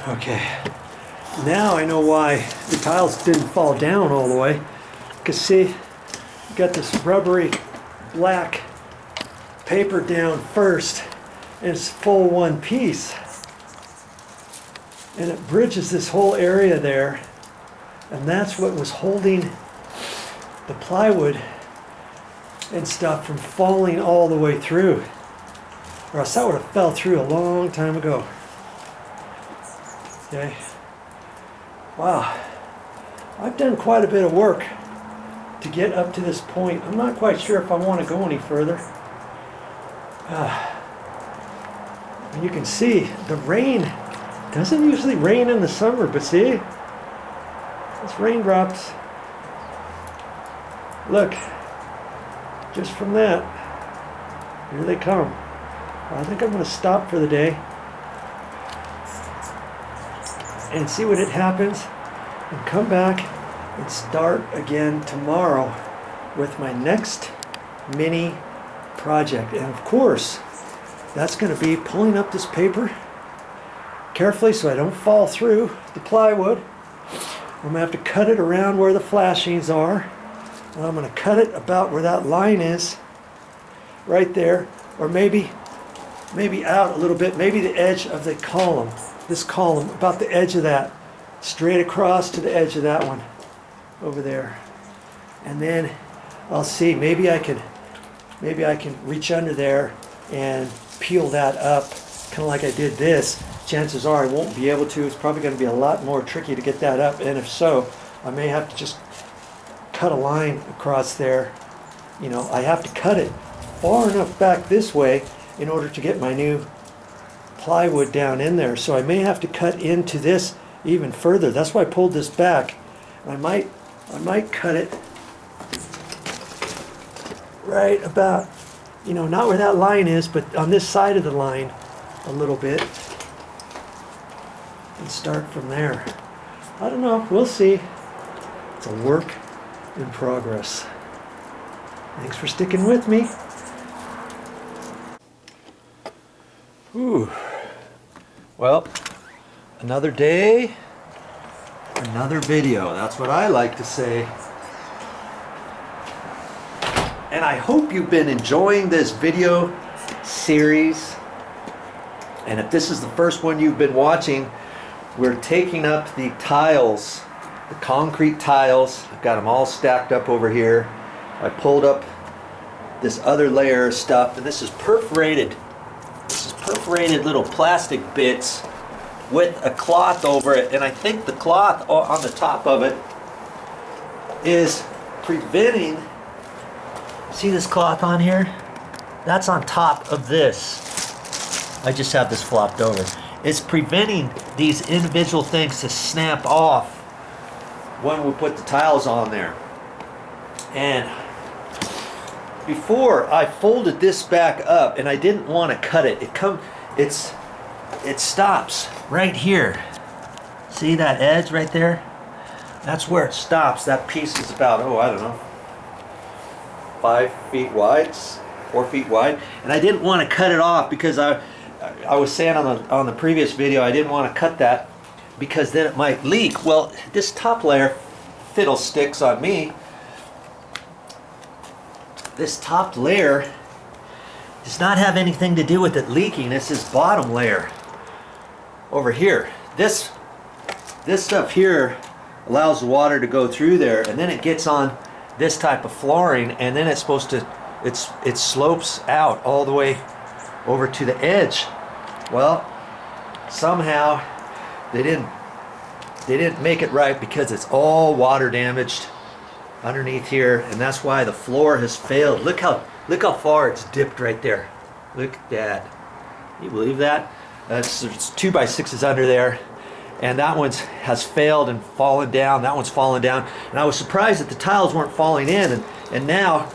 Okay, now I know why the tiles didn't fall down all the way. Because see, you got this rubbery black paper down first, and it's full one piece. And it bridges this whole area there, and that's what was holding the plywood and stuff from falling all the way through. Or else that would have fell through a long time ago. Okay. Wow. I've done quite a bit of work to get up to this point. I'm not quite sure if I want to go any further. And you can see the rain doesn't usually rain in the summer, but see? It's raindrops. Look. Just from that. Here they come. I think I'm going to stop for the day and see what it happens and come back and start again tomorrow with my next mini project. And of course, that's going to be pulling up this paper carefully so I don't fall through the plywood. I'm going to have to cut it around where the flashings are. And I'm going to cut it about where that line is, right there, or maybe out a little bit, maybe the edge of the column, this column, about the edge of that, straight across to the edge of that one over there. And then I'll see, maybe I can reach under there and peel that up, kind of like I did this. Chances are I won't be able to. It's probably going to be a lot more tricky to get that up, and if so, I may have to just cut a line across there. You know, I have to cut it far enough back this way in order to get my new plywood down in there. So I may have to cut into this even further. That's why I pulled this back. I might cut it right about, you know, not where that line is, but on this side of the line a little bit, and start from there. I don't know, we'll see. It's a work in progress. Thanks for sticking with me. Ooh. Well, another day, another video. That's what I like to say. And I hope you've been enjoying this video series. And if this is the first one you've been watching, we're taking up the tiles, the concrete tiles. I've got them all stacked up over here. I pulled up this other layer of stuff, and this is perforated. This is perforated little plastic bits with a cloth over it, and I think the cloth on the top of it is preventing, see this cloth on here? That's on top of this. I just have this flopped over. It's preventing these individual things to snap off when we put the tiles on there. And before I folded this back up, and I didn't want to cut it. It stops right here. See that edge right there? That's where it stops. That piece is about, oh, I don't know, 5 feet wide, 4 feet wide. And I didn't want to cut it off because I was saying on the previous video I didn't want to cut that because then it might leak. Well, this top layer fiddlesticks on me. This top layer does not have anything to do with it leaking. It's this bottom layer over here. This stuff here allows the water to go through there, and then it gets on this type of flooring, and then it's supposed to, it slopes out all the way over to the edge. Well, somehow they didn't make it right because it's all water damaged underneath here, and that's why the floor has failed. Look how far it's dipped right there. Look at that. Can you believe that? There's 2x6s under there, and that one has failed and fallen down. That one's fallen down, and I was surprised that the tiles weren't falling in, and now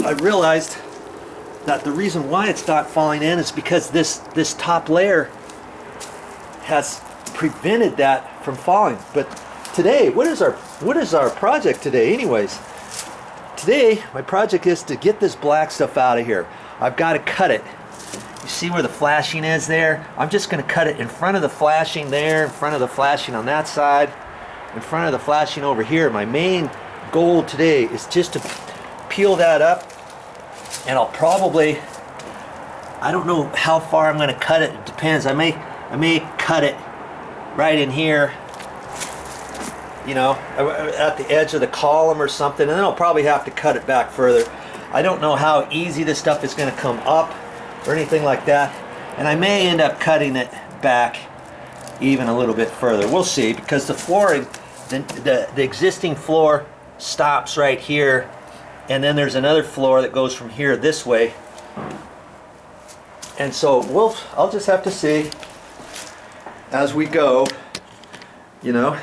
I realized that the reason why it's not falling in is because this top layer has prevented that from falling. But today, what is our project today anyways? Today my project is to get this black stuff out of here. I've got to cut it. You You see where the flashing is there? I'm just going to cut it in front of the flashing there, in front of the flashing on that side, in front of the flashing over here. My main goal today is just to peel that up, and I'll probably, I don't know how far I'm going to cut it. It depends. I may cut it right in here, you know, at the edge of the column or something, and then I'll probably have to cut it back further. I don't know how easy this stuff is going to come up or anything like that, and I may end up cutting it back even a little bit further. We'll see, because the flooring, the existing floor stops right here, and then there's another floor that goes from here this way, and so I'll just have to see as we go, you know.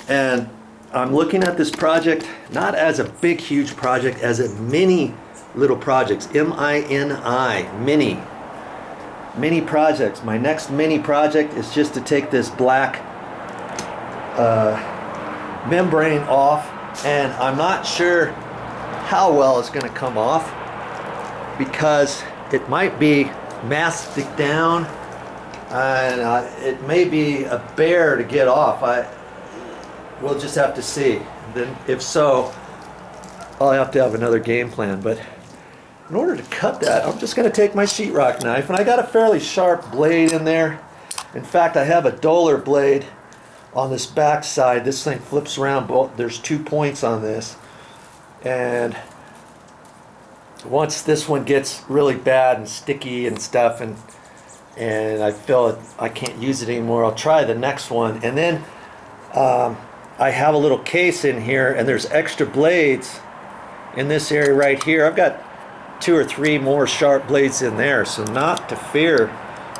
And I'm looking at this project not as a big huge project, as a mini little projects, M-I-N-I, mini projects. My next mini project is just to take this black membrane off, and I'm not sure how well it's going to come off, because it might be mastic down, and it may be a bear to get off. We'll just have to see. Then if so, I'll have to have another game plan. But in order to cut that, I'm just going to take my sheetrock knife, and I got a fairly sharp blade in there. In fact, I have a duller blade on this back side. This thing flips around. There's 2 points on this, and once this one gets really bad and sticky and stuff, and I feel I can't use it anymore, I'll try the next one. And then I have a little case in here, and there's extra blades in this area right here. I've got 2 or 3 more sharp blades in there, so not to fear.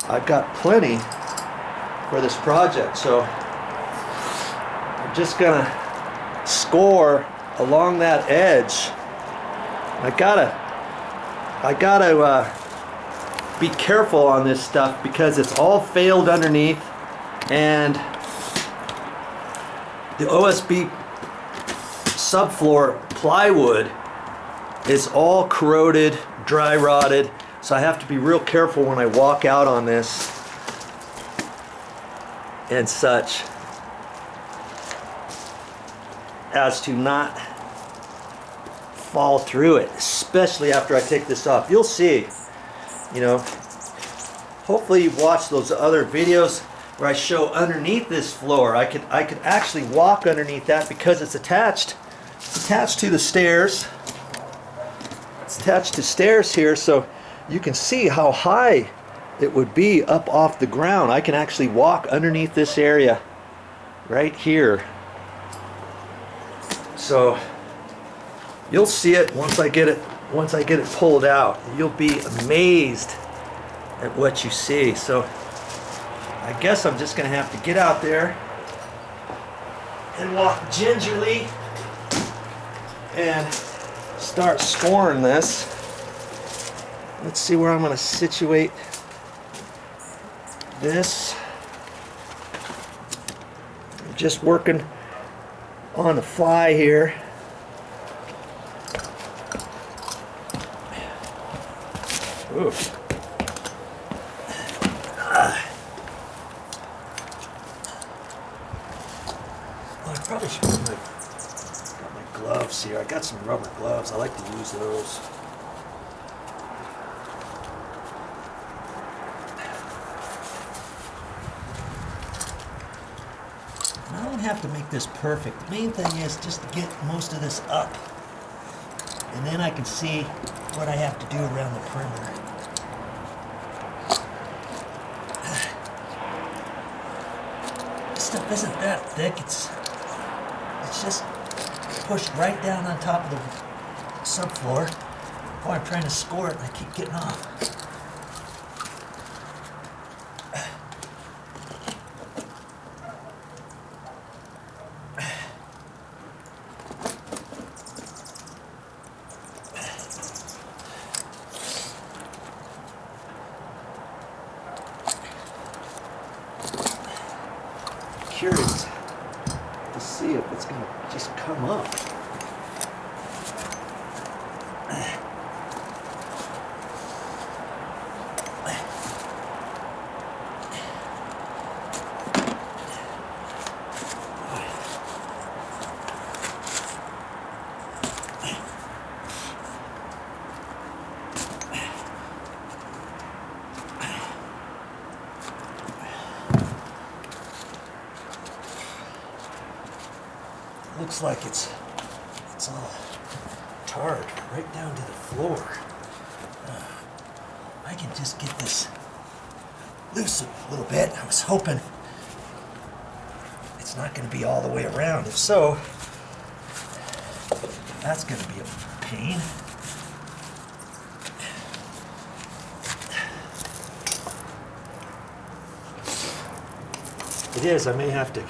I've got plenty for this project. So I'm just gonna score along that edge. I gotta be careful on this stuff, because it's all failed underneath, and the OSB subfloor plywood is all corroded, dry rotted, so I have to be real careful when I walk out on this and such, as to not fall through it, especially after I take this off. You'll see, you know, hopefully you've watched those other videos where I show underneath this floor. I could actually walk underneath that, because it's attached to the stairs. It's attached to stairs here, so you can see how high it would be up off the ground. I can actually walk underneath this area right here. So you'll see it once I get it pulled out. You'll be amazed at what you see. So I guess I'm just going to have to get out there and walk gingerly and start scoring this. Let's see where I'm going to situate this. I'm just working on the fly here. Ooh. I probably should put got my gloves here. I got some rubber gloves. I like to use those. And I don't have to make this perfect. The main thing is just to get most of this up, and then I can see what I have to do around the perimeter. This stuff isn't that thick. It's just pushed right down on top of the subfloor. Boy, I'm trying to score it and I keep getting off. Curious to see if it's going to just come up. looks like it's all tarred right down to the floor. I can just get this loose a little bit. I was hoping it's not going to be all the way around. If so, that's going to be a pain. It is. I may have to.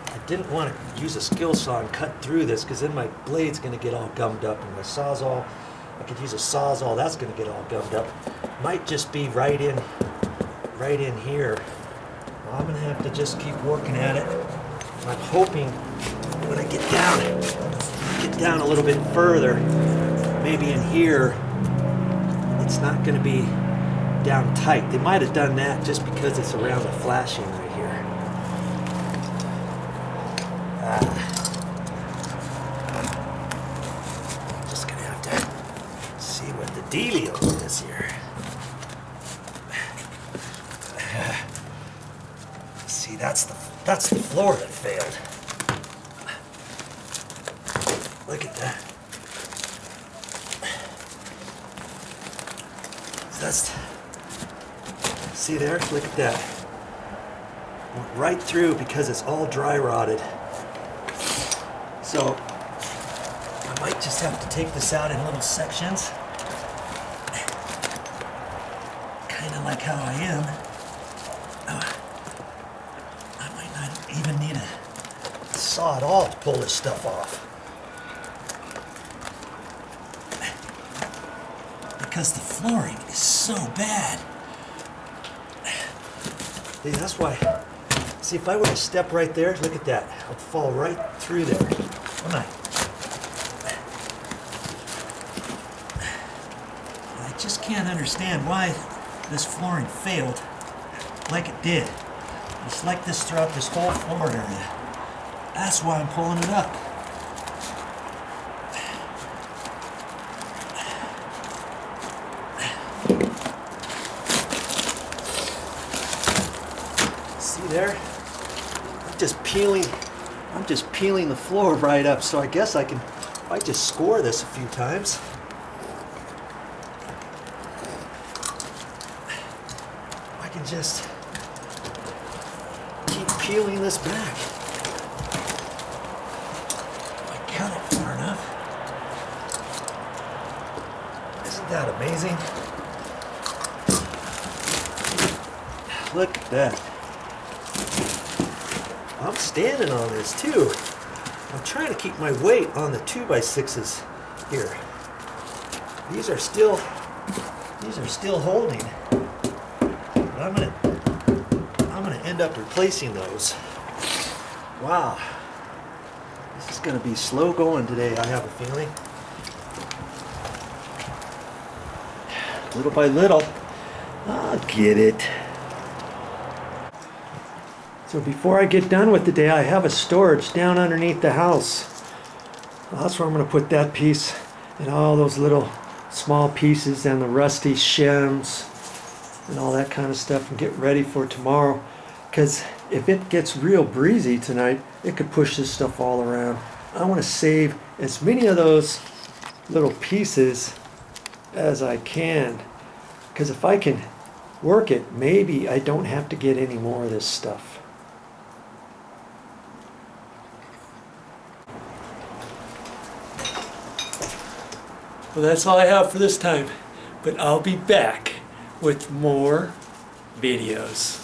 I didn't want to use a skill saw and cut through this because then my blade's going to get all gummed up, and my sawzall, I could use a sawzall, that's going to get all gummed up. Might just be right in here. Well, I'm going to have to just keep working at it. I'm hoping when I get down a little bit further, maybe in here, it's not going to be down tight. They might have done that just because it's around the flashing right here. Just gonna have to see what the dealio is here. See, that's the floor that failed. Look at that. See there? Look at that. Went right through because it's all dry rotted. So I might just have to take this out in little sections. Kind of like how I am. I might not even need a saw at all to pull this stuff off. Because the flooring is so bad. See, that's why. See, if I were to step right there, look at that. I'd fall right through there. Wouldn't I? I just can't understand why this flooring failed like it did. It's like this throughout this whole floor area. That's why I'm pulling it up. See there? I'm just peeling the floor right up, so I guess I might just score this a few times. I can just keep peeling this back. If I cut it far enough. Isn't that amazing? Look at that. I'm standing on this too. I'm trying to keep my weight on the 2x6s here. These are still holding. But I'm gonna end up replacing those. Wow. This is gonna be slow going today, I have a feeling. Little by little, I'll get it. So before I get done with the day, I have a storage down underneath the house. Well, that's where I'm going to put that piece and all those little small pieces and the rusty shims and all that kind of stuff and get ready for tomorrow. Because if it gets real breezy tonight, it could push this stuff all around. I want to save as many of those little pieces as I can. Because if I can work it, maybe I don't have to get any more of this stuff. Well, that's all I have for this time, but I'll be back with more videos.